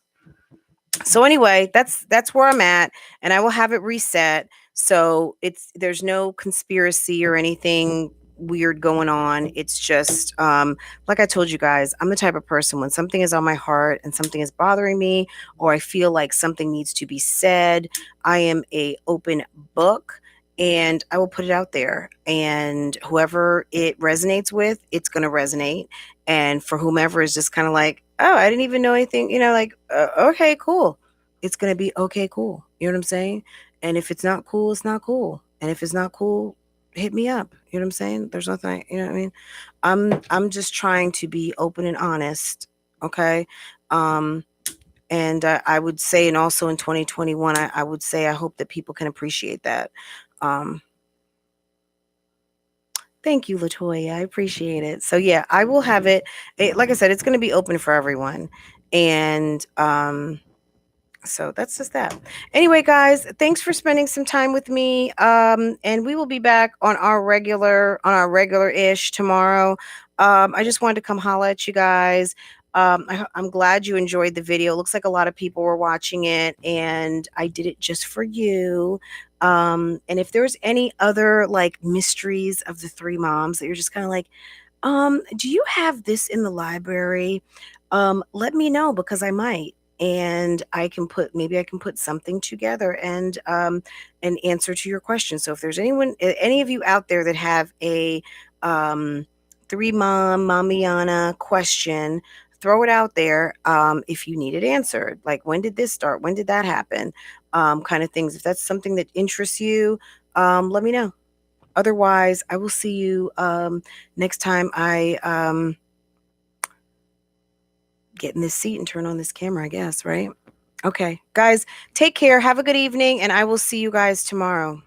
So anyway, that's where I'm at, and I will have it reset. So there's no conspiracy or anything weird going on. It's just like I told you guys, I'm the type of person when something is on my heart and something is bothering me, or I feel like something needs to be said, I am a open book and I will put it out there. And whoever it resonates with, it's going to resonate. And for whomever is just kind of like, oh, I didn't even know anything, like, okay, cool. It's going to be okay, cool. You know what I'm saying? And if it's not cool, it's not cool. And if it's not cool, hit me up. You know what I'm saying? There's nothing, you know what I mean? I'm just trying to be open and honest. Okay. Um, and I would say, and also in 2021, I would say, I hope that people can appreciate that. Um, Thank you, Latoya. I appreciate it. So yeah, I will have like I said, it's going to be open for everyone. And so that's just that. Anyway, guys, thanks for spending some time with me. And we will be back on our regular-ish tomorrow. I just wanted to come holla at you guys. I'm glad you enjoyed the video. It looks like a lot of people were watching it, and I did it just for you. And if there's any other like mysteries of the three moms that you're just kind of like, do you have this in the library? Let me know, because I might. And maybe I can put something together and an answer to your question. So if there's any of you out there that have a three mom Mommiana question, throw it out there. If you need it answered, like when did this start? When did that happen? Kind of things. If that's something that interests you, let me know. Otherwise, I will see you next time I get in this seat and turn on this camera, I guess, right? Okay, guys, take care. Have a good evening, and I will see you guys tomorrow.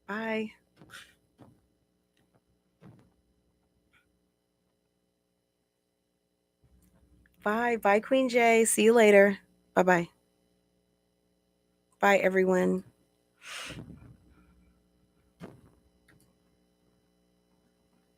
Bye. Bye. Bye, Queen J. See you later. Bye-bye. Bye, everyone.